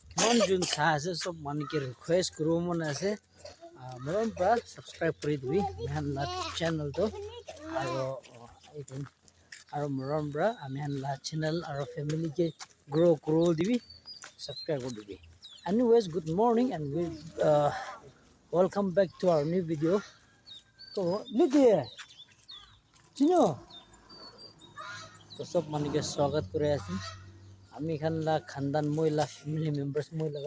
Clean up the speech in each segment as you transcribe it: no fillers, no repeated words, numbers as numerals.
কিমান যোন চাই আছে চব মানুহকে ৰিকুৱেষ্ট কৰিব মন আছে মৰম পৰা ছাবস্ক্ৰাইব কৰি দিবি মেহনলা চেনেলটো আৰু মৰম পৰা মেহনলা চেনেল আৰু ফেমিলিকে গ্ৰ' কৰিব দিবি ছাবস্ক্ৰাইব কৰি দিবি anyways good morning and welcome back to our new video তো লিদিয়ে চিনো তো সব মানুহকে স্বাগত কৰি আছি আমি খানলা খানদান মহিলা ফ্যামিলি মেম্বার্স মহিলা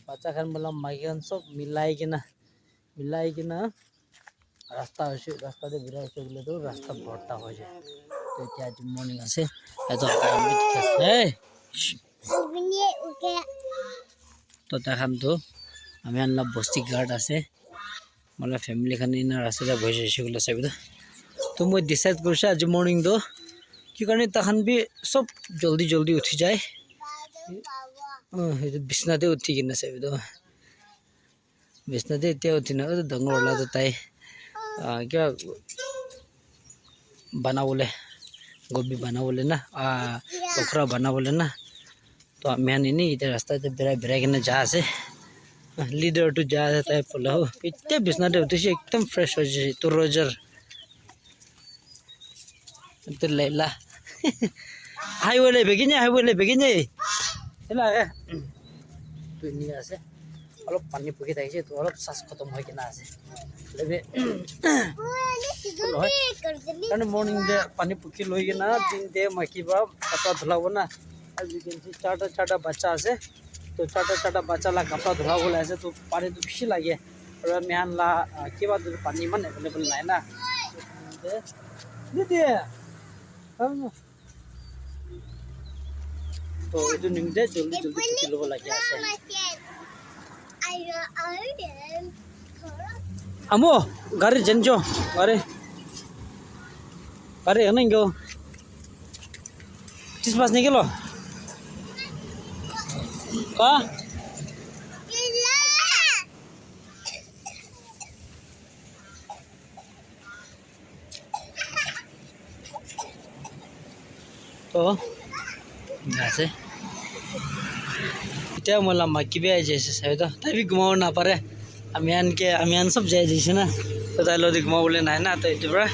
বাচ্চা খান বললাম মাইকান সব মিলাই কিনা রাস্তা হয়েছে রাস্তাতে বেড়ে এসে বলে তো রাস্তা ভর্তা হয়ে যায় তো এটা আজ মর্নিং আছে এত আমি ঠিক আছে তো দেখাম তো আমি আনলাম বস্তি গার্ড আছে মানে ফ্যামিলি খান ইনা রাস্তাতে বসে সেগুলো চাবি তো মই ডিসাইড করছি আজ মর্নিং তো কি কারণে তখন বি সব জলদি জলদি উঠি যায় বিছনাতে উঠি কিনা চাবি তো বিছনাতে এতিয়া উঠি না ডাঙৰ ওলা তো তাই কিবা বানাবলে গোবি বানাবলে না পকৰা বানাবলে না তো আমি আনি এতিয়া ৰাস্তাতে বেৰাই কিনে যা আছে লিডাৰটো যা আছে তাই পলাও এতিয়া বিছনাতে উঠিছে একদম ফ্ৰেছ হৈ যায় তোৰ ৰজাৰ তোৰ লাইলা হাইৱে বেগিনে হেলা তো নিয়ে আছে অলপ পানী পকি থাকিছে তো অলপ চাৰ্জ খতম হৈ কিনা আছে কাৰণ মৰ্নিং দে পানী পকি লৈ কিনা দিন দে মই কিবা কাপড়া ধুলাব না আজি কিন্তু চাৰটা বাচ্চা আছে তো চাৰটা বাচ্চালা কাপড়া ধুলাব আছে তো পানীটো বেছি লাগে আৰু আমি আনলা কিবা পানী ইমান এভেইলেবল নাই না নিদিয়ে তো এইটো নিমিতে জলদি পকি ল'ব লাগে আছে Amo, gari jenjo, gari ano yung chispas ni kilo, ka? To, nasi. Kita malam makibe aja sih saya tu, tapi gumau na pare. আমিয়ান সব যাই যাইছে না তো তাই লদি ঘুমাবলে নাই না তো এটির পৰা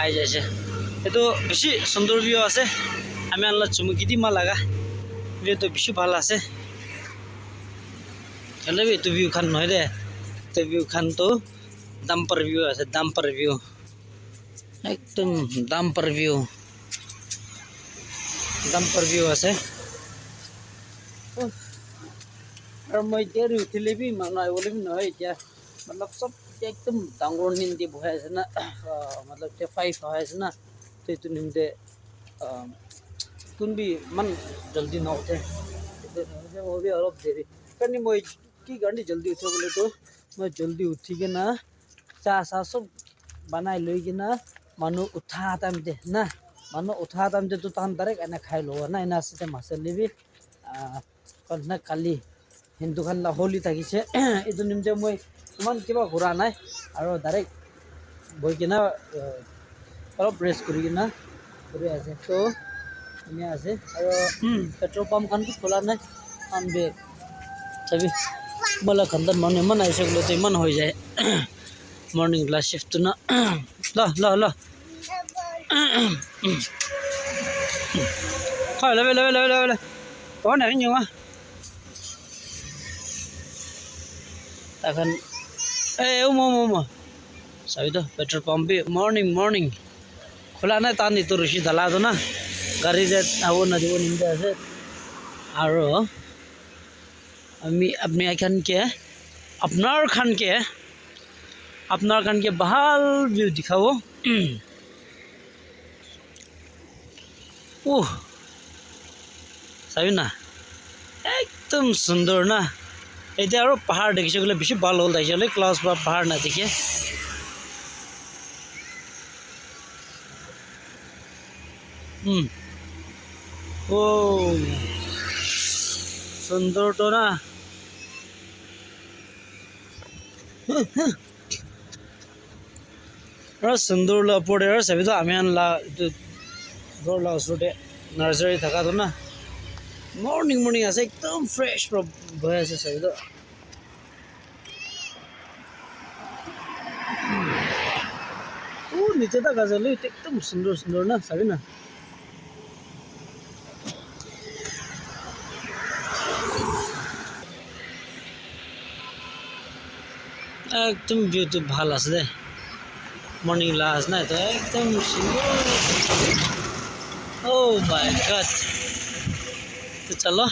আই যাইছে এইটো বেশি সুন্দর ভিউ আছে আমি আনলা চুমুকি দি মা লাগা ভিউটো বেশি ভাল আছে চলে এইটো ভিউ খান নহয় দে তো ভিউ খান তো ডাম্পার ভিউ আছে ডাম্পার ভিউ একদম ডাম্পার ভিউ আছে और मैं देर उठिले भी मानो बोले भी नहीं क्या मतलब सब एकदम डांगोर निंदे बहाय है ना मतलब क्या 5 है ना तो इतु निंदे तुम भी मन जल्दी ना उठे वो भी अलग देरी करनी मैं की गाड़ी जल्दी उठे बोले तो मैं जल्दी उठी के ना चा सब बनाए लोई के ना मानो उठाता मिटे ना मानो उठाता मिटे तो तान डायरेक्ट एना खाई लो ना एना से मसाले भी कल काली हिंदू खानला होली থাকিছে এইটো নিমতে মই ইমান কিবা ঘুৰা নাই আৰু ডাইৰেক্ট বই কিনা অলপ ব্ৰেছ কৰি কিনা কৰি আছে তো ধুনীয়া আছে আৰু পেট্ৰল পাম্প খানটো খোলা নাই আনবে চাবি मला খানদান মানুহ ইমান আহিছে বোলে তো ইমান হৈ যায় মৰ্নিং ক্লাছ শিফটটো না ল হয় লে কোন আহি নিও এখন মো চাবি তো পেট্রোল পাম্প भी মর্নিং খোলা নাই তার নিতো রশি ঢালা তো না গাড়ি যে আবো না দিব নিমতে আছে আৰু আমি আপনি এখানকে আপনার খানকে ভাল ভিউ দেখাবো চাবি না একদম সুন্দর না এতিয়া আৰু পাহাড় দেখিছে গলে বেশি ভাল হল তাইছে ক্লাউডস বা পাহাড় না দেখে ও সুন্দর তো না সুন্দর পড়ে সবই তো আমি আনলা দৌড়লা ওসরতে নার্সারি থাকা তো না মৰ্ণিং আছে একদম ফ্ৰেছ হৈ আছে চাবিটো नीचे तक गजल एकदम सुंदर ना सभी ना एकदम ब्यूटी ভাল আছে দে मॉर्निंग लास्ट ना तो एकदम सुंदर ओह माय गॉड तो चलो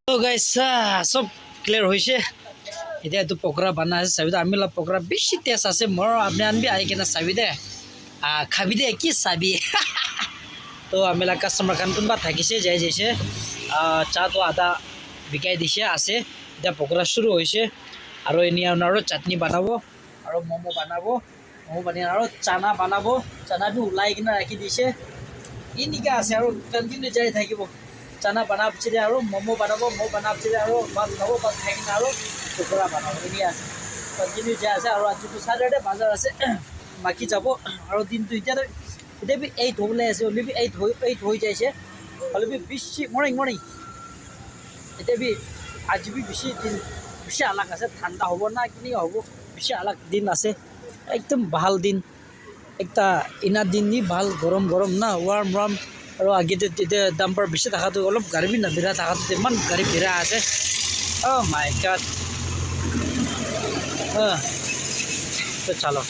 तो गाइस सब क्लियर होइसे इधर तो पकड़ा बना है सभी तो आमिला पकड़ा बेसी तेज आसे मोर आपने आन भी आई के ना सभी दे खाबी दे कि सभी तो आमिला कस्टमर खान कुन बात থাকিছে जाय जैसे चा तो आधा बिकाई दिसे आसे इधर पकड़ा शुरू होइसे আৰু এনি আৰু চাটনি বানাবো আৰু মোমো বানাবো মোমো বানি আৰু চানা বানাবো চানা বি উলাই কিনা ৰাখি দিছে ইনিকা আছে আৰু কন্টিনিউ যাই থাকিব চানা বানাব চিলে আৰু মোমো বানাবো মো বানাব চিলে আৰু ভাত খাবো ভাত খাই কিনা আৰু পকৰা বানাবো এনি আছে কন্টিনিউ যাই আছে আৰু আজি তো সাটাৰডে বাজাৰ আছে বাকি যাব আৰু দিনটো এতিয়া বি 8 হ'বলে আছে অলবি 8 হৈ যাইছে অলবি বেছি মৰ্নিং এতিয়া বি আজি বি বেছি দিন বেছি আলাক আছে ঠাণ্ডা হ'ব না কিনি হ'ব বেছি আলাক দিন আছে একদম ভাল দিন একটা ইনা দিন নি ভাল গৰম না ওয়াৰ্ম আৰু আগেতে তেতিয়া ডাম্পাৰ বেছি থাকাটো অলপ গাড়ী বি নাবিৰা থাকাটো ইমান গাড়ী ভিৰা আছে অ' মাই গড তো চলো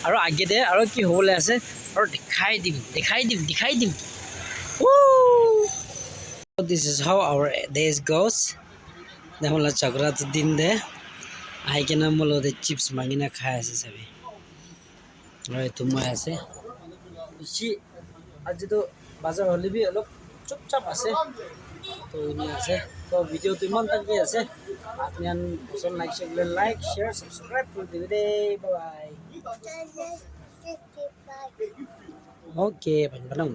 আৰু আগেতে আৰু কি হ'বলৈ আছে আৰু দেখাই দিম This is how our days goes দেখলা চক্রাত দিন দে আই কেনা মলতে চিপস মাগিনা খাই আছে সবে আৰু তোমাৰ আছে বেছি আজি তো বাজাৰ হলে বি অলপ চুপচাপ আছে তো ইনি আছে তো ভিডিও তো ইমান তাকি আছে আপনি আন পছন্দ লাগছে বলে লাইক শেয়ার সাবস্ক্রাইব করে দিবে দে বাই ওকে বানাও